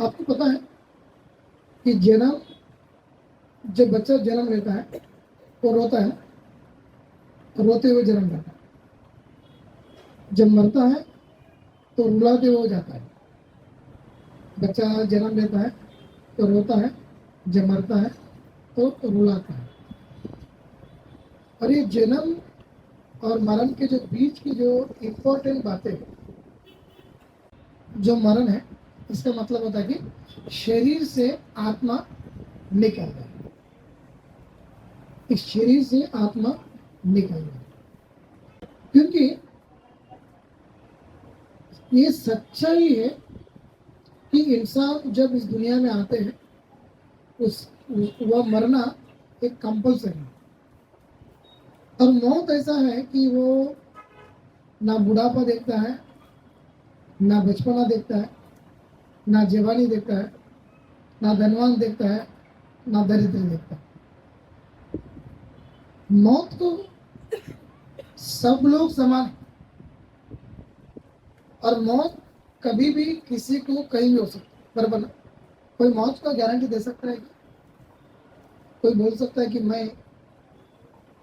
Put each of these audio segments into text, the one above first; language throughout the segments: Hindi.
आपको पता है कि जन्म, जब बच्चा जन्म लेता है वो रोता है, रोते हुए जन्म लेता है। जब मरता है तो रुलाते हुए जाता है। बच्चा जन्म लेता है तो रोता है, जब मरता है तो रुलाता है। और ये जन्म और मरण के जो बीच की जो इम्पोर्टेंट बातें, जो मरण है, इसका मतलब होता है कि शरीर से आत्मा निकल गया। इस शरीर से आत्मा निकल गया, क्योंकि ये सच्चाई है कि इंसान जब इस दुनिया में आते हैं वह मरना एक कंपल्सरी है। और मौत ऐसा है कि वो ना बुढ़ापा देखता है, ना बचपना देखता है, ना जवानी देखता है, ना धनवान देखता है, ना दरिद्र देखता है। मौत को सब लोग समान, और मौत कभी भी किसी को कहीं भी हो सकती है, बराबर। कोई मौत का गारंटी दे सकता है? कोई बोल सकता है कि मैं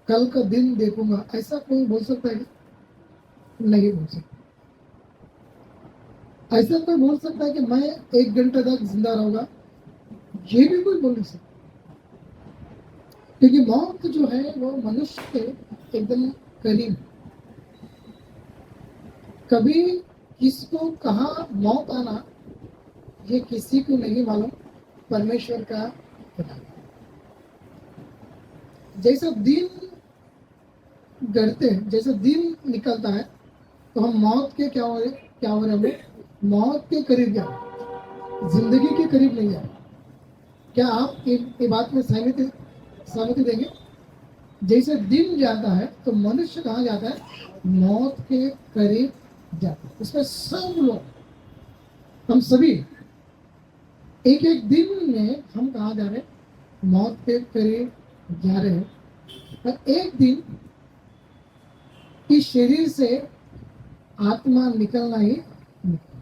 कल का दिन देखूंगा? ऐसा कोई बोल सकता है कि? नहीं बोल सकता। ऐसा कोई बोल सकता है कि मैं 1 घंटे तक जिंदा रहूंगा? ये भी कोई बोल नहीं सकता, क्योंकि मौत जो है वो मनुष्य के एकदम करीब। कभी किसको कहाँ मौत आना ये किसी को नहीं मालूम, परमेश्वर का पता। जैसे दिन गढ़ते हैं, जैसे दिन निकलता है, तो हम मौत के क्या हो रहे हैं? मौत के करीब जा रहे, जिंदगी के करीब नहीं जा रहे। क्या आप ये बात में सहमति देंगे? जैसे दिन जाता है तो मनुष्य कहाँ जाता है? मौत के करीब जाता है। उसमें सब लोग, हम सभी एक एक दिन में हम कहाँ जा रहे हैं? मौत के करीब जा रहे हैं। और एक दिन इस शरीर से आत्मा निकलना ही निकलना।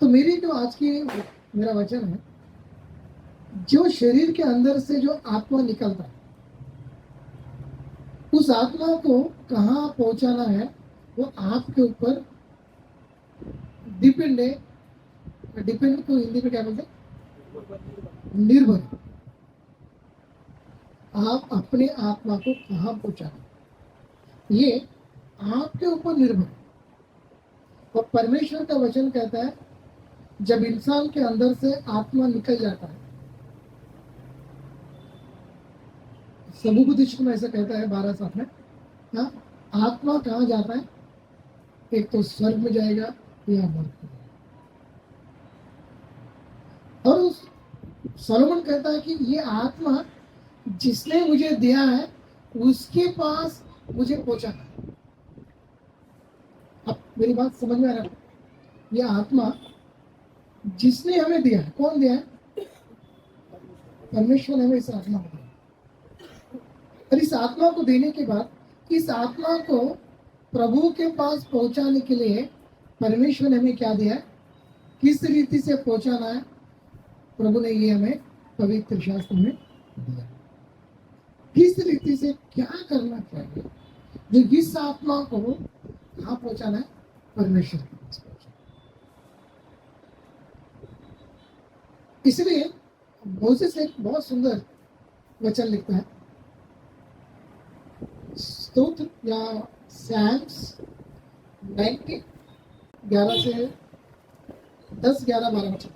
तो मेरी जो आज की मेरा वचन है, जो शरीर के अंदर से जो आत्मा निकलता है, उस आत्मा को कहाँ पहुंचाना है वो आपके ऊपर डिपेंड है। डिपेंड को हिंदी में क्या बोलते हैं? निर्भर। आप अपने आत्मा को कहाँ पहुंचाना, ये आपके ऊपर निर्भर है। और परमेश्वर का वचन कहता है, जब इंसान के अंदर से आत्मा निकल जाता है, सबूपदेश में ऐसा कहता है 12:7 में, हाँ, आत्मा कहाँ जाता है? एक तो स्वर्ग में जाएगा या नरक में। और उस सोलोमन कहता है कि ये आत्मा जिसने मुझे दिया है उसके पास मुझे पहुंचाना है। अब मेरी बात समझ में आ रहा है? ये आत्मा जिसने हमें दिया है, कौन दिया है? परमेश्वर ने हमें इस आत्मा को दिया। और इस आत्मा को देने के बाद, इस आत्मा को प्रभु के पास पहुंचाने के लिए परमेश्वर ने हमें क्या दिया है, किस रीति से पहुंचाना है, प्रभु ने ये हमें पवित्र शास्त्र में दिया। किस रीति से क्या करना चाहिए, जो इस आत्मा को कहाँ पहुंचाना है? परमेश्वर के पास पहुंचाना। इसलिए मोसेस एक बहुत सुंदर वचन लिखता है, स्तोत्र या सैम्स 90 11 से 10 11 12 वचन।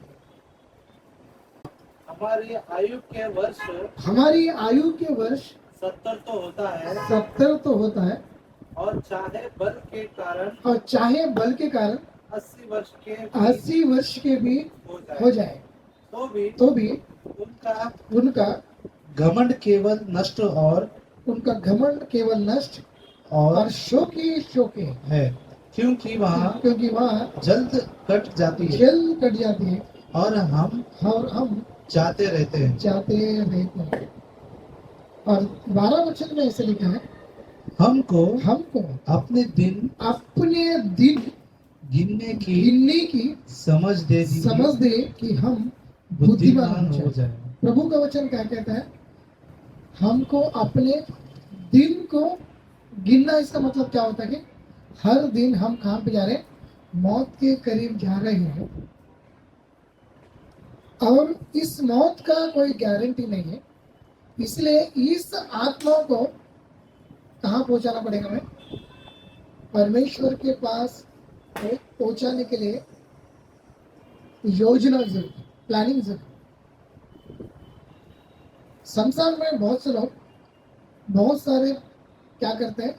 हमारी आयु के वर्ष 70 तो होता है, और चाहे बल के कारण 80 वर्ष के भी हो जाए, तो भी उनका घमंड केवल नष्ट और शोके है, क्योंकि वहाँ जल्द कट जाती है, और हम जाते रहते हैं। और 12 वचन में ऐसे लिखा है, हमको हमको अपने दिन गिनने की समझ दे दीजिए, समझ दे कि हम बुद्धिमान हो जाए। प्रभु का वचन क्या कहता है? हमको अपने दिन को गिनना। इसका मतलब क्या होता है कि हर दिन हम कहाँ पे जा रहे हैं? मौत के करीब जा रहे हैं, और इस मौत का कोई गारंटी नहीं है। इसलिए इस आत्मा को कहाँ पहुंचाना पड़ेगा? हमें परमेश्वर के पास पहुंचाने के लिए योजना जरूर, प्लानिंग जरूर। संसार में बहुत से लोग बहुत सारे क्या करते हैं?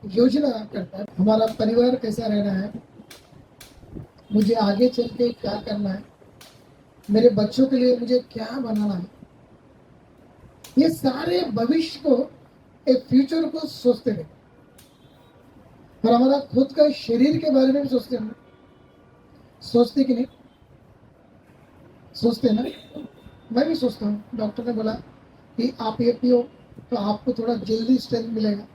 योजना करता है। हमारा परिवार कैसा रहना है, मुझे आगे चल के क्या करना है, मेरे बच्चों के लिए मुझे क्या बनाना है, ये सारे भविष्य को, एक फ्यूचर को सोचते हैं। और हमारा खुद का शरीर के बारे में भी सोचते हैं। सोचते कि नहीं? सोचते ना? मैं भी सोचता हूँ। डॉक्टर ने बोला कि आप ये पियो तो आपको थोड़ा जल्दी स्ट्रेंथ मिलेगा।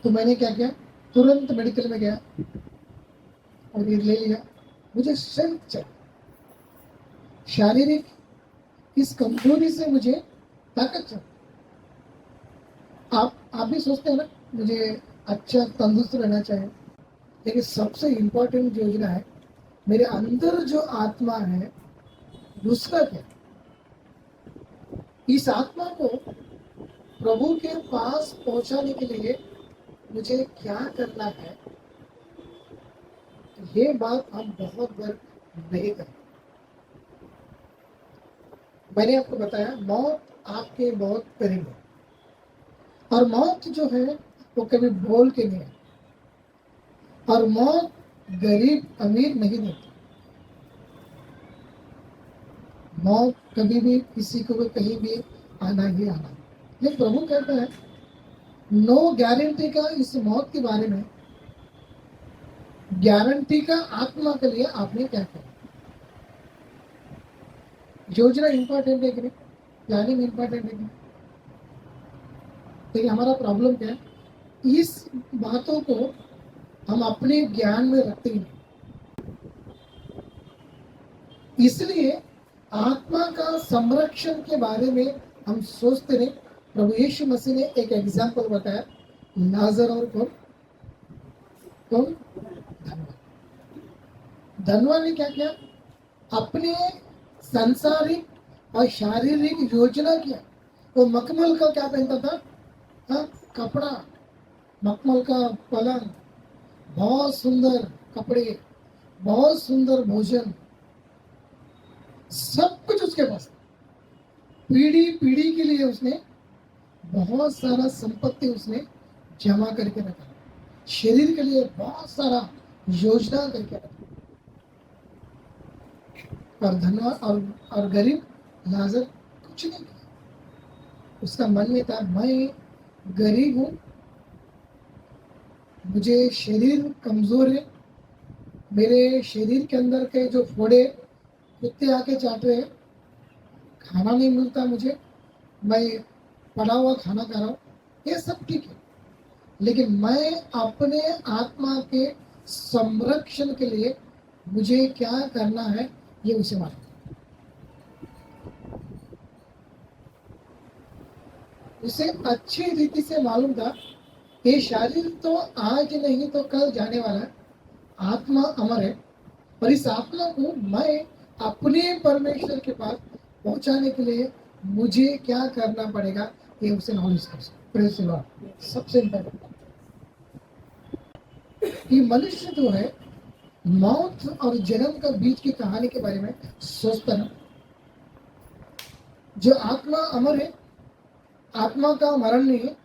तो मैंने क्या किया? तुरंत मेडिकल में गया और ये ले लिया। मुझे स्ट्रेंथ चाहिए, शारीरिक इस कमजोरी से मुझे ताकत चाहिए। आप भी सोचते हैं ना, मुझे अच्छा तंदुरुस्त रहना चाहिए। लेकिन सबसे इम्पोर्टेंट योजना है, मेरे अंदर जो आत्मा है उसका क्या? इस आत्मा को प्रभु के पास पहुंचाने के लिए मुझे क्या करना है, ये बात हम बहुत बार नहीं करते। मैंने आपको बताया मौत आपके बहुत करीब है, और मौत जो है वो कभी बोल के नहीं है, और मौत गरीब अमीर नहीं देती। मौत कभी भी किसी को भी कहीं भी आना ही आना। लेकिन प्रभु कहता है नो गारंटी का इस मौत के बारे में, गारंटी का आत्मा के लिए आपने क्या किया? योजना इंपॉर्टेंट है कि नहीं? प्लानिंग इंपॉर्टेंट है कि नहीं? लेकिन हमारा प्रॉब्लम क्या है? इस बातों को हम अपने ज्ञान में रखते ही नहीं। इसलिए आत्मा का संरक्षण के बारे में हम सोचते नहीं। प्रभु यीशु मसीह ने एक एग्जाम्पल बताया, लाजर और कौन? धनवान ने क्या किया? अपने सांसारिक और शारीरिक योजना किया। वो मखमल का क्या पहनता था? कपड़ा, मखमल का पलंग, बहुत सुंदर कपड़े, बहुत सुंदर भोजन, सब कुछ उसके पास। पीढ़ी पीढ़ी के लिए उसने बहुत सारा संपत्ति उसने जमा करके रखा, शरीर के लिए बहुत सारा योजना करके रखा। और धनवान और गरीब लाजर कुछ नहीं किया। उसका मन में था मैं गरीब हूं, मुझे शरीर कमजोर है, मेरे शरीर के अंदर के जो फोड़े कुत्ते आके चाट रहे हैं, खाना नहीं मिलता मुझे, मैं पड़ा हुआ खाना खा रहा हूँ, ये सब ठीक है। लेकिन मैं अपने आत्मा के संरक्षण के लिए मुझे क्या करना है ये उसे मालूम। उसे अच्छी रीति से मालूम था ये शरीर तो आज नहीं तो कल जाने वाला है, आत्मा अमर है, और इस आत्मा को मैं अपने परमेश्वर के पास पहुंचाने के लिए मुझे क्या करना पड़ेगा ये उसे नॉलेज कर सकते। सबसे इम्पोर्टेंट ये मनुष्य जो है मौत और जन्म का बीच की कहानी के बारे में सोचता ना। जो आत्मा अमर है, आत्मा का मरण नहीं है,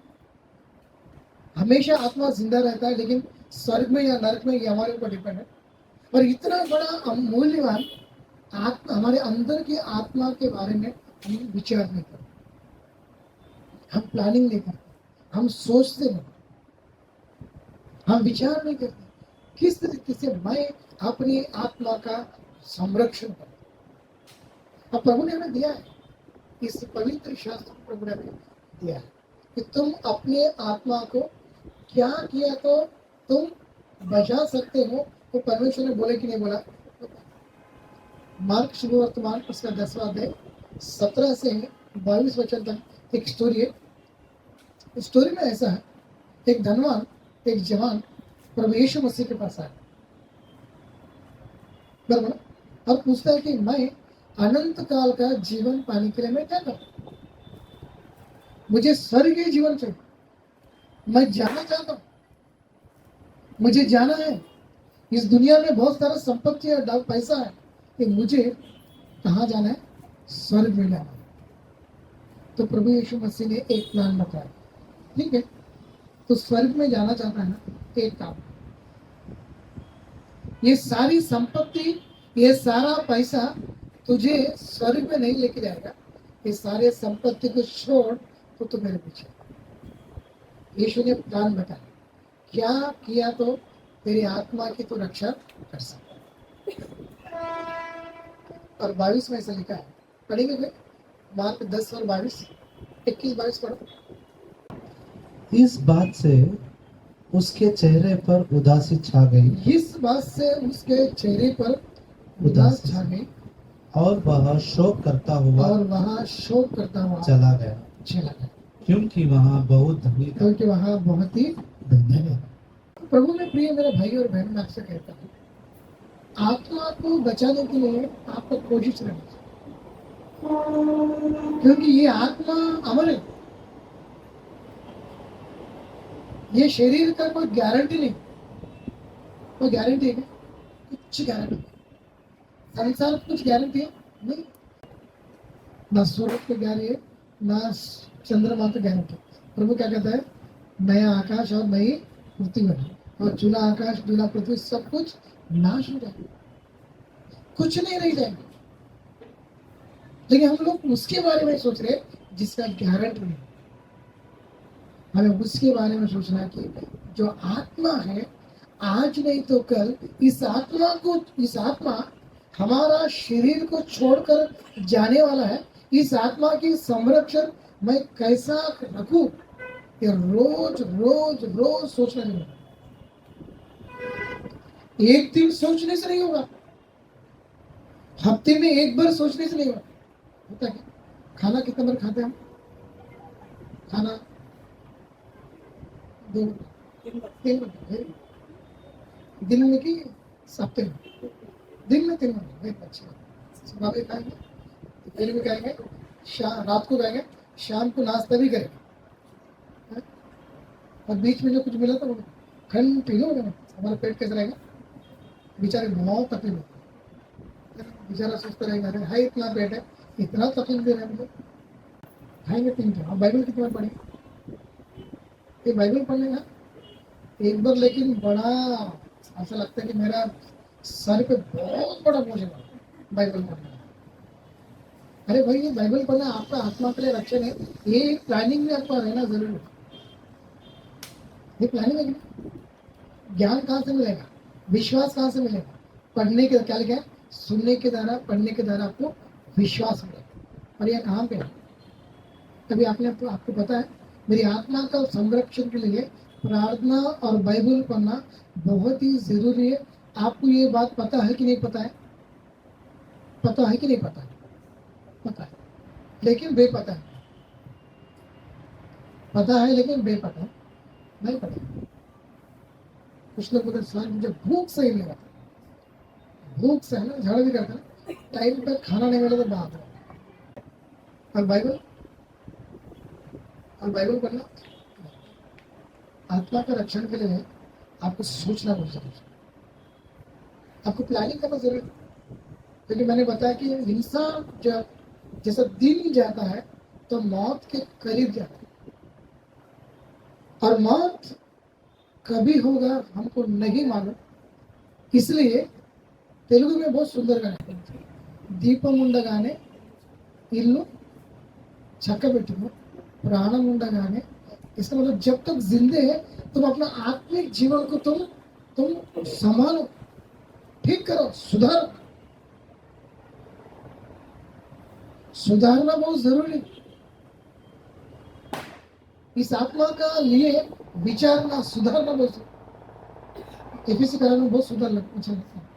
हमेशा आत्मा जिंदा रहता है, लेकिन स्वर्ग में या नरक में ये हमारे ऊपर डिपेंड है। और इतना बड़ा मूल्यवान आत्मा, हमारे अंदर की आत्मा के बारे में हम विचार नहीं करते, हम प्लानिंग नहीं करते, हम सोचते नहीं, हम विचार नहीं करते किस तरीके से मैं अपनी आत्मा का संरक्षण करूं। अब प्रभु ने हमें दिया है, इस पवित्र शास्त्र प्रभु ने हमें दिया है कि तुम अपने आत्मा को क्या किया तो तुम बचा सकते हो, तो परमेश्वर ने बोले कि नहीं बोला? मार्क शुभ वर्तमान उसका 10वां अध्याय 17 से 22 वचन तक एक स्टोरी है। स्टोरी में ऐसा है, एक धनवान, एक जवान प्रभु यीशु मसीह के पास आया, बराबर, और पूछता है कि मैं अनंत काल का जीवन पाने के लिए मैं क्या करूं? मुझे स्वर्गीय जीवन चाहिए, मैं जाना चाहता हूं, मुझे जाना है। इस दुनिया में बहुत सारा संपत्ति है, पैसा है, कि मुझे कहाँ जाना है? स्वर्ग में जाना है। तो प्रभु यीशु मसीह ने एक प्लान बताया, ठीक है, तो स्वर्ग में जाना चाहता है ना, एक काम, ये सारी संपत्ति, ये सारा पैसा तुझे स्वर्ग में नहीं लेके जाएगा, ये सारे संपत्ति को छोड़ तो मेरे पीछे। यीशु ने प्लान बताया, क्या किया तो तेरी आत्मा की तो रक्षा कर सकता। और 22 में ऐसा लिखा है, पढ़ेंगे फिर मार्क 10 और 22, 21-22 पढ़ो। इस बात से उसके चेहरे पर उदासी छा गई। इस बात से उसके चेहरे पर उदास छा गई, और वह शोक करता हुआ चला गया, गया, क्योंकि वहाँ बहुत धनी था। क्योंकि वहाँ बहुत ही धन्य। प्रभु में प्रिय मेरे भाई और बहन, मैं आपसे कहता हूँ, आत्मा को बचाने के लिए आपको कोशिश करनी चाहिए, क्योंकि ये आत्मा अमर है। ये शरीर का कोई गारंटी नहीं, कोई गारंटी है? कुछ गारंटी नहीं। संसार कुछ गारंटी है नहीं, ना सूरज की गारंटी है, ना चंद्रमा की गारंटी। प्रभु क्या कहता है? नया आकाश और नई पृथ्वी बनी, और चूना आकाश चूना पृथ्वी सब कुछ नाश हो जाएगा, कुछ नहीं रह जाएगा। लेकिन हम लोग उसके बारे में सोच रहे जिसका गारंटी नहीं। हमें उसके बारे में सोचना है कि जो आत्मा है, आज नहीं तो कल इस आत्मा हमारा शरीर को छोड़कर जाने वाला है। इस आत्मा की संरक्षण मैं कैसा रखूं, ये रोज रोज रोज सोचना नहीं होगा। एक दिन सोचने से नहीं होगा, हफ्ते में एक बार सोचने से नहीं होगा। होता है खाना कितना बार खाते हैं हम? खाना 2 3 बार दिन में कि हफ्ते में? दिन में 3 बार। बहुत अच्छी बात। सुबह भी खाएंगे, दोपहर भी खाएंगे, रात को खाएंगे, शाम को नाश्ता भी करेंगे, और बीच में जो कुछ मिला था वो कंटिन्यू होगा। हमारा पेट कैसा रहेगा? बेचारे बहुत तकलीफ होती है, बेचारा सोचता रहेगा, अरे हाई इतना पेट है, इतना तकलीफ दे रहा है मुझे। खाएंगे 3 टाइम। बाइबल कितनी बार पढ़ेंगे? ये बाइबल पढ़ने का एक बार, लेकिन बड़ा ऐसा लगता है कि मेरा सर पे बहुत बड़ा बोझ है बाइबल पढ़ना। अरे भाई, ये बाइबल पढ़ना आपका आत्मा के लिए रक्षण है, ये प्लानिंग में आपका रहना जरूरी है। ये प्लानिंग है कि ज्ञान कहाँ से मिलेगा? विश्वास कहाँ से मिलेगा? पढ़ने के क्या लिखा है? सुनने के द्वारा, पढ़ने के द्वारा आपको विश्वास मिलेगा। और यह कहाँ पे है? कभी आपको पता है, मेरी आत्मा का संरक्षण के लिए प्रार्थना और बाइबल पढ़ना बहुत ही जरूरी है। आपको ये बात पता है कि नहीं पता है? पता है कि नहीं पता है? पता है, लेकिन बेपता है। पता है लेकिन बेपता है, नहीं पता। कुछ लोग बोलते सर मुझे भूख सही नहीं लगता, भूख से है ना, झगड़ा भी करता है, टाइम पर खाना नहीं मिला तो बात है। और बाइबल पढ़ना आत्मा का रक्षण के लिए आपको सोचना बहुत जरूरी है, आपको प्लानिंग करना जरूरी है। क्योंकि मैंने बताया कि इंसान जब जैसा दिन जाता है तो मौत के करीब जाता है, और मौत कभी होगा हमको नहीं मालूम। इसलिए तेलुगु में बहुत सुंदर गाने, दीपम ఉండగానే इल्लू చక్కబెట్టును, प्राणम ఉండగానే। इसका मतलब जब तक जिंदे है तुम अपना आत्मिक जीवन को तुम संभालो, ठीक करो, सुधारो। सुधारना बहुत जरूरी है। इस आत्मा का लिए विचारना, सुधारना बहुत जरूरी। एफएससी करा में बहुत सुंदर अच्छा लगता है।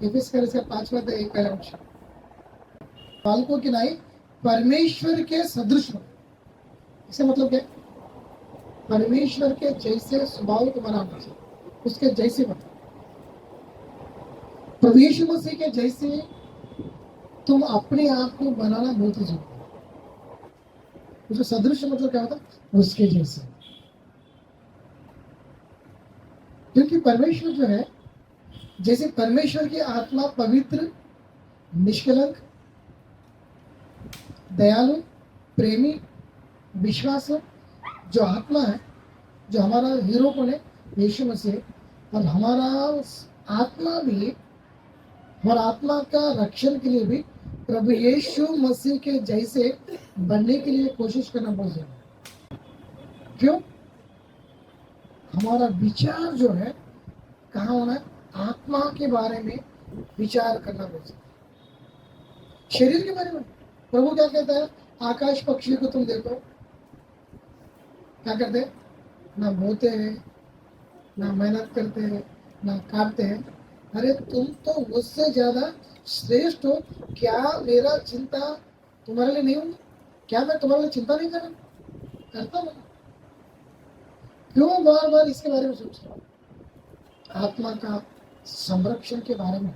एफएससी करा इसका 5वां अध्याय 1 पहला वचन, बालकों की नाई परमेश्वर के सदृश बनो। इसका मतलब क्या है? परमेश्वर के जैसे स्वभाव तुम्हारा होना चाहिए, उसके जैसे बनो। प्रभु यीशु मसीह के जैसे तुम अपने आप को बनाना बहुत ही जरूरी है। उसका सदृश मतलब क्या होता है? उसके जैसे। क्योंकि परमेश्वर जो है, जैसे परमेश्वर की आत्मा पवित्र, निष्कलंक, दयालु, प्रेमी, विश्वास जो आत्मा है, जो हमारा हीरो कौन है? यीशु मसीह। और हमारा आत्मा भी, और आत्मा का रक्षण के लिए भी प्रभु यीशु मसीह के जैसे बनने के लिए कोशिश करना बहुत जरूरी है। क्यों? हमारा विचार जो है कहाँ होना है? आत्मा के बारे में विचार करना बहुत जरूरी है। शरीर के बारे में प्रभु क्या कहता है? आकाश पक्षी को तुम देखो, क्या करते हैं? ना बोते हैं, ना मेहनत करते हैं, ना काटते हैं। अरे तुम तो मुझसे ज्यादा श्रेष्ठ हो, क्या मेरा चिंता तुम्हारे लिए नहीं होगी? क्या मैं तुम्हारे लिए चिंता नहीं कर रहा? करता हूँ। क्यों बार बार इसके बारे में सोच रहा हूँ? आत्मा का संरक्षण के बारे में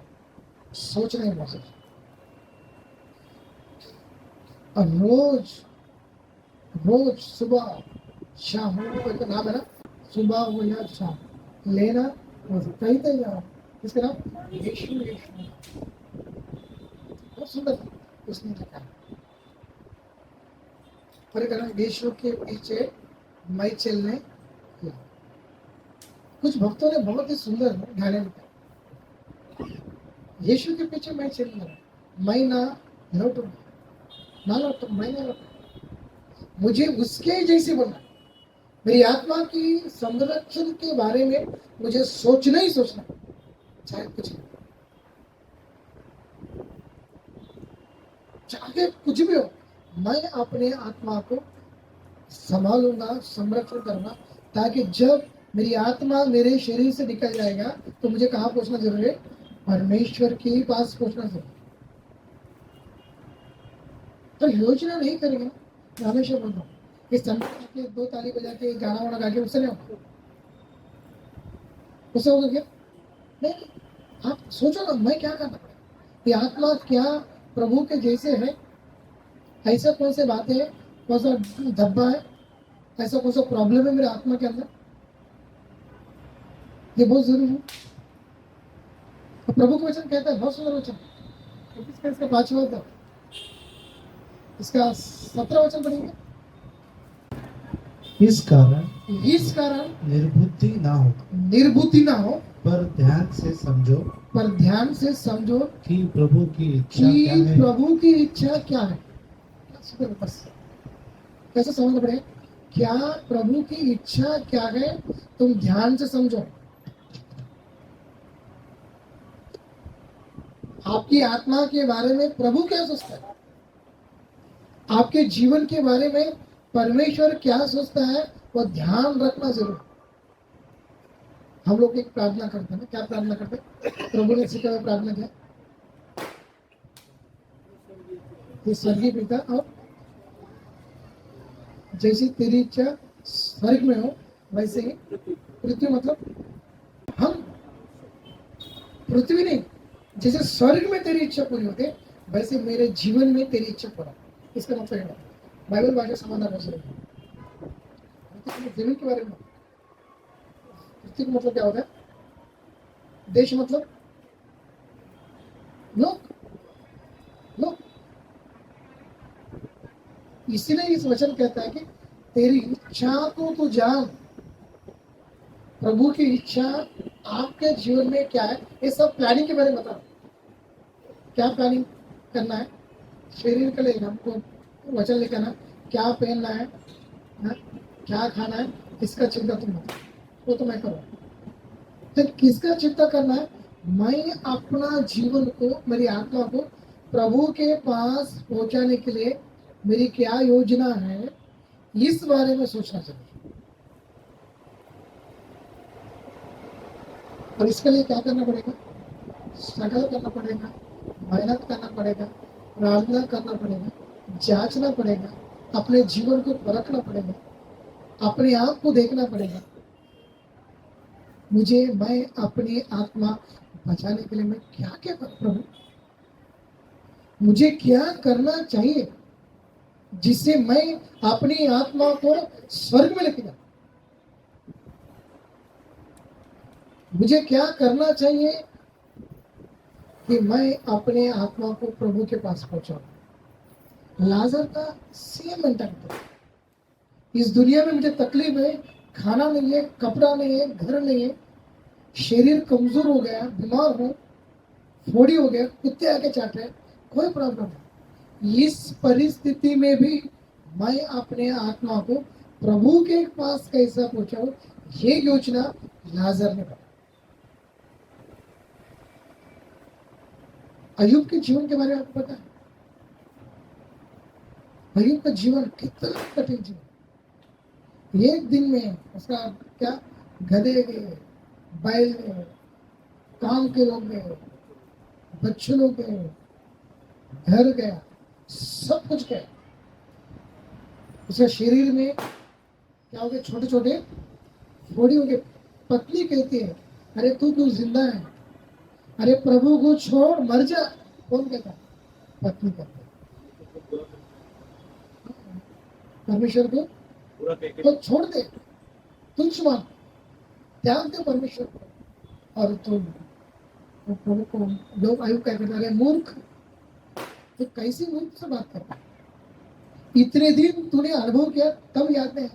सोचना ही बहुत जरूरी। और रोज रोज सुबह शाम, एक नाम है ना, सुबह हो या शाम लेना कहीं तक जाओ, इसका नाम यीशु यीशु। बहुत सुंदर उसने लिखा है। और एक नाम यीशु के पीछे मैं चलने लगा। कुछ भक्तों ने बहुत ही सुंदर गाने लिखा, यीशु के पीछे मैं चलने लगा, मैं ना लौटूं, ना लौटूं, मैं ना लौटूं। मुझे उसके जैसे बनना। मेरी आत्मा की संरक्षण के बारे में मुझे सोचना ही सोचना, चाहे कुछ भी, चाहे कुछ भी हो। मैं अपने आत्मा को संभालूंगा, संरक्षण करूंगा, ताकि जब मेरी आत्मा मेरे शरीर से निकल जाएगा तो मुझे कहाँ पहुंचना जरूरी है? परमेश्वर के पास पहुंचना जरूरी। तो योजना नहीं करेंगे। मैं हमेशा बोलता हूँ, इस संडे के 2 ताली बजा के गाना वाना गा के उससे नहीं होगा, उससे होगा क्या? नहीं। आप सोचो ना, मैं क्या करना पड़ेगा? ये आत्मा क्या प्रभु के जैसे है? ऐसा कौन से बातें है, कौन सा धब्बा है, ऐसा कौन सा प्रॉब्लम है मेरे आत्मा के अंदर? ये बहुत जरूरी है। तो प्रभु का वचन कहता है, बहुत सुंदर वचन, इसका 5वां अध्याय, इसका 17 वचन पढ़ेंगे। इस कारण निर्बुद्धि ना हो, पर ध्यान से समझो कि प्रभु की इच्छा क्या है। बस कैसे समझना पड़ेगा? क्या प्रभु की इच्छा क्या है, तुम ध्यान से समझो। आपकी आत्मा के बारे में प्रभु क्या सोचता है? आपके जीवन के बारे में परमेश्वर क्या सोचता है, वो ध्यान रखना जरूर। हम लोग एक प्रार्थना करते हैं ना, क्या प्रार्थना करते हैं? प्रभु ने सिखाया प्रार्थना क्या? स्वर्गीय पिता, और जैसी तेरी इच्छा स्वर्ग में हो वैसे ही पृथ्वी, मतलब हम पृथ्वी नहीं, जैसे स्वर्ग में तेरी इच्छा पूरी होती है वैसे मेरे जीवन में तेरी इच्छा पूरा। इसका मतलब है बाइबल भाषा समाधान हो सकता है। जमीन के बारे में, पृथ्वी का मतलब क्या होता है? देश मतलब लोग। इसीलिए इस वचन कहता है कि तेरी इच्छा को तू जान। प्रभु की इच्छा आपके जीवन में क्या है, ये सब प्लानिंग के बारे में बता। क्या प्लानिंग करना है? शरीर का लेना, हमको वचन लिखना, क्या पहनना है, क्या खाना है, इसका चिंता तुम बताओ, वो तो मैं करूँ। तो किसका चिंता करना है? मैं अपना जीवन को, मेरी आत्मा को प्रभु के पास पहुंचाने के लिए मेरी क्या योजना है, इस बारे में सोचना चाहिए। और इसके लिए क्या करना पड़ेगा? स्ट्रगल करना पड़ेगा, मेहनत करना पड़ेगा, प्रार्थना करना पड़ेगा, जांचना पड़ेगा, अपने जीवन को परखना पड़ेगा, अपने आप को देखना पड़ेगा। मैं अपनी आत्मा बचाने के लिए मैं क्या क्या करूं प्रभु? मुझे क्या करना चाहिए जिससे मैं अपनी आत्मा को स्वर्ग में लेके जाऊं? मुझे क्या करना चाहिए कि मैं अपने आत्मा को प्रभु के पास पहुंचाऊं? लाजर का सेम मेंटालिटी। इस दुनिया में मुझे तकलीफ है, खाना नहीं है, कपड़ा नहीं है, घर नहीं है, शरीर कमजोर हो गया, बीमार हूं, फोड़ी हो गया, कुत्ते आके चाट रहे, कोई प्रॉब्लम नहीं। इस परिस्थिति में भी मैं अपने आत्मा को प्रभु के पास कैसा पहुंचाऊं, ये योजना लाजर ने बनाई। अय्यूब के जीवन के बारे में आपको पता है? अय्यूब का जीवन कितना कठिन जीवन। एक दिन में उसका क्या, गधे गए, बैल गए, काम के लोग गए, बच्चे लोग गए, घर गया, सब कुछ गया। उसके शरीर में क्या हो गया? छोटे छोटे फोड़ी हो गए। पत्नी कहती है, अरे तू क्यों जिंदा है? अरे प्रभु को छोड़ मर जा। कौन कहता है? पत्नी कहती है। परमेश्वर को तो छोड़ दे, तुच्छ मान, त्याग दे परमेश्वर को। और तुम प्रभु को लोग अय्यूब क्या कहते हैं? मूर्ख, तो कैसी मूर्ख से बात करता है? इतने दिन तूने अनुभव किया तब याद नहीं।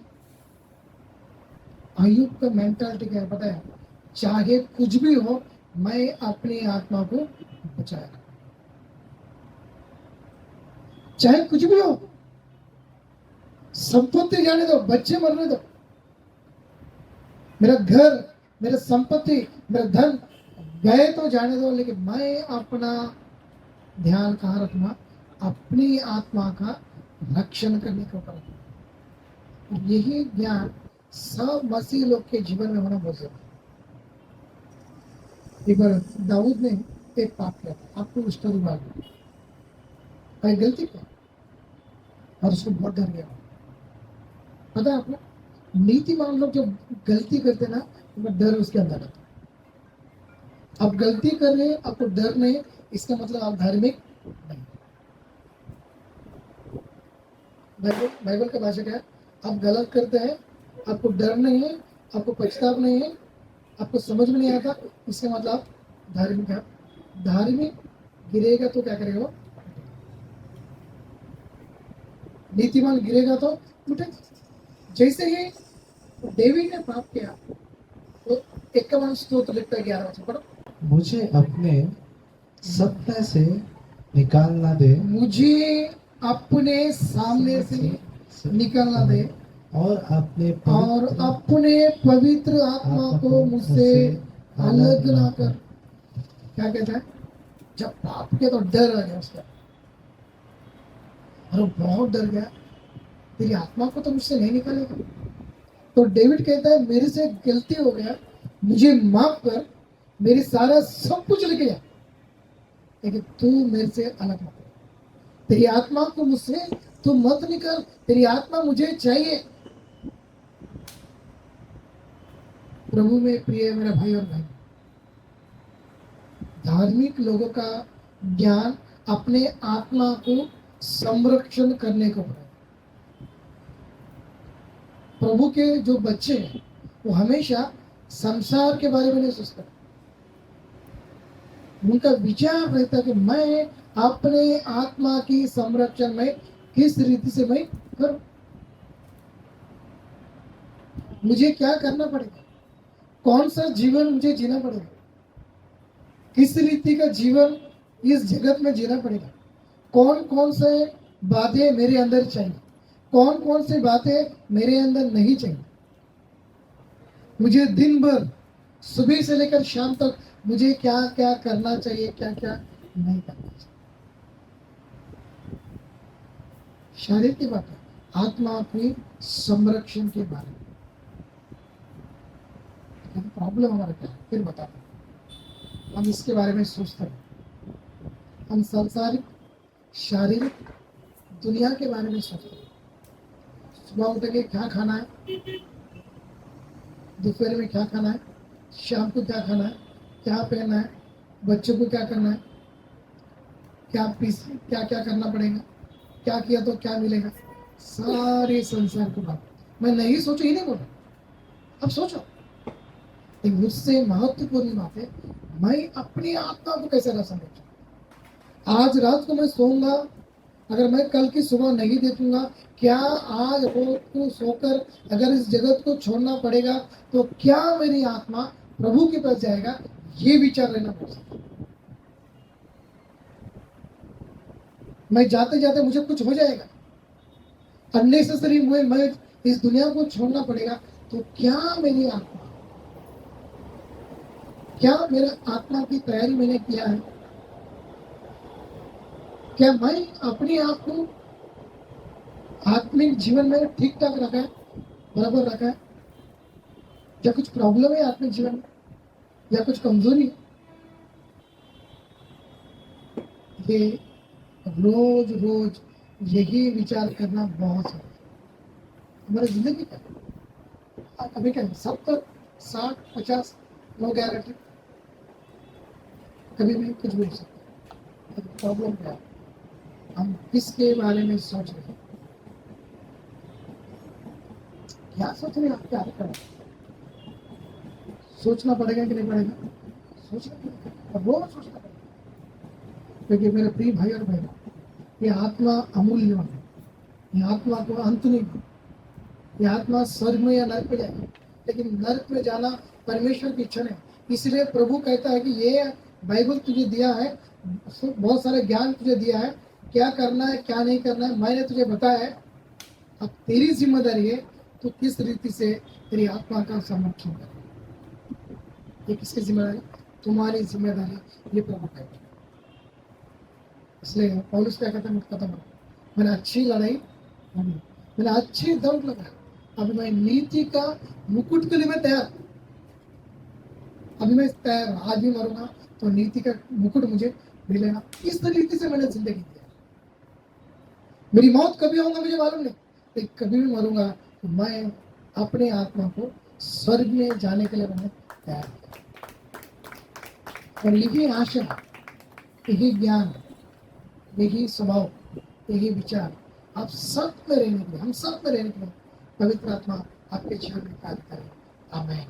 अय्यूब का मेंटालिटी क्या है पता है? चाहे कुछ भी हो, मैं अपनी आत्मा को बचाएगा, चाहे कुछ भी हो। संपत्ति जाने दो, बच्चे मरने दो, मेरा घर, मेरा संपत्ति, मेरा धन गए तो जाने दो, लेकिन मैं अपना ध्यान कहाँ रखना? अपनी आत्मा का रक्षण करने के ऊपर। यही ज्ञान सब मसीह लोग के जीवन में होना बहुत जरूरी है। एक बार दाऊद ने एक पाप किया था, आपको स्टोरी मालूम है, गलती किया और उसको बहुत डर गया। पता है आपको, नीतिमान लोग जब गलती करते ना तो डर उसके अंदर आता। आप गलती कर रहे हैं, आपको डर नहीं, इसका मतलब आप धार्मिक नहीं। बाइबल का भाषा क्या है? आप गलत करते हैं, आपको डर नहीं है, आपको पछतावा नहीं है, आपको समझ में नहीं आता, इसका मतलब आप धार्मिक है। धार्मिक गिरेगा तो क्या करेगा? वो नीतिमान गिरेगा तो उठेगा। जैसे ही डेविड ने पाप किया तो 51 स्तोत्र लिखता है 11 वचन पढ़ो। मुझे अपने सपने से निकालना दे, मुझे अपने सामने से निकालना दे और अपने पवित्र आत्मा को मुझसे अलग ना कर। क्या कहता है? जब पाप किया तो डर आ गया उसका, और वो बहुत डर गया, तेरी आत्मा को तो मुझसे नहीं निकालेगा। तो डेविड कहता है, मेरे से गलती हो गया, मुझे माफ कर, मेरी सारा सब कुछ लेके जा, लेकिन तू मेरे से अलग मत। तेरी आत्मा को मुझसे तू मत निकाल, तेरी आत्मा मुझे चाहिए। प्रभु में प्रिय मेरा भाई और भाई, धार्मिक लोगों का ज्ञान अपने आत्मा को संरक्षण करने को है। प्रभु के जो बच्चे हैं वो हमेशा संसार के बारे में नहीं सोचते। उनका विचार रहता है कि मैं अपने आत्मा की संरक्षण में किस रीति से मैं करूं, मुझे क्या करना पड़ेगा, कौन सा जीवन मुझे जीना पड़ेगा, किस रीति का जीवन इस जगत में जीना पड़ेगा, कौन कौन से बातें मेरे अंदर चाहिए, कौन कौन सी बातें मेरे अंदर नहीं चाहिए। मुझे दिन भर सुबह से लेकर शाम तक मुझे क्या क्या करना चाहिए, क्या क्या नहीं करना चाहिए। शरीर की बात है, आत्मा की संरक्षण के बारे में प्रॉब्लम हमारा क्या है फिर बताता हूं। हम इसके बारे में सोचते हैं। हम सांसारिक शारीरिक दुनिया के बारे में सोचते हैं। सुबह उठेंगे क्या खाना है, दोपहर में क्या खाना है, शाम को क्या खाना है, क्या पहनना है, बच्चों को क्या करना है, क्या क्या करना पड़ेगा, क्या किया तो क्या मिलेगा, सारे संसार को बात मैं नहीं सोचू ही नहीं बोला। अब सोचो, एक मुझसे महत्वपूर्ण बात है, मैं अपनी आत्मा को कैसे रह सकता। आज रात को मैं सोऊंगा, अगर मैं कल की सुबह नहीं देखूंगा, क्या आज रात को सोकर अगर इस जगत को छोड़ना पड़ेगा तो क्या मेरी आत्मा प्रभु के पास जाएगा, ये विचार रहना पड़ेगा। मैं जाते जाते मुझे कुछ हो जाएगा, अननेसेसरी मैं इस दुनिया को छोड़ना पड़ेगा, तो क्या मेरी आत्मा, क्या मेरा आत्मा की तैयारी मैंने किया है? क्या मैं अपने आप को आत्मिक जीवन में ठीक ठाक रखा है, बराबर रखा है? क्या कुछ प्रॉब्लम है आत्मिक जीवन में, या कुछ कमजोरी है? ये रोज रोज यही विचार करना बहुत है। हमारी जिंदगी का अभी क्या 70, 60, 50 नो गारंटी, कभी भी कुछ भी हो सकता है। प्रॉब्लम क्या है, हम किसके बारे में सोच रहे हैं, क्या सोच रहे हैं, आप क्या करें? सोचना पड़ेगा कि नहीं पड़ेगा? सोचना पड़ेगा, रोज सोचना पड़ेगा। क्योंकि मेरे प्रिय भाई और बहन, ये आत्मा अमूल्य है, ये आत्मा को अंत नहीं है। ये आत्मा स्वर्ग में या नरक में जाएगी, लेकिन नरक में जाना परमेश्वर की इच्छा नहीं। इसलिए प्रभु कहता है कि ये बाइबल तुझे दिया है, बहुत सारे ज्ञान तुझे दिया है, क्या करना है क्या नहीं करना है मैंने तुझे बताया है। अब तेरी जिम्मेदारी है तो किस रीति से तेरी आत्मा का संरक्षण करे। ये किसकी जिम्मेदारी? तुम्हारी जिम्मेदारी, ये प्रभु कहता है। इसलिए पौलुस क्या कहता है, खत्म, मैंने अच्छी लड़ाई लड़ी, मैंने अच्छी दौड़ लगाई, अभी मैं नीति का मुकुट के लिए मैं तैयार, अभी मैं तैयार, आज भी मरूंगा तो नीति का मुकुट मुझे मिलेगा। इस नीति से मैंने जिंदगी दी। मेरी मौत कभी होगा मुझे मालूम नहीं, लेकिन कभी भी मरूंगा तो मैं अपने आत्मा को स्वर्ग में जाने के लिए मैंने तैयार किया। और यही आशा, यही ज्ञान, यही स्वभाव, यही विचार आप सब में रहने के लिए, हम सब में रहने के लिए पवित्र आत्मा आपके जीवन में कार्य करें। आमीन।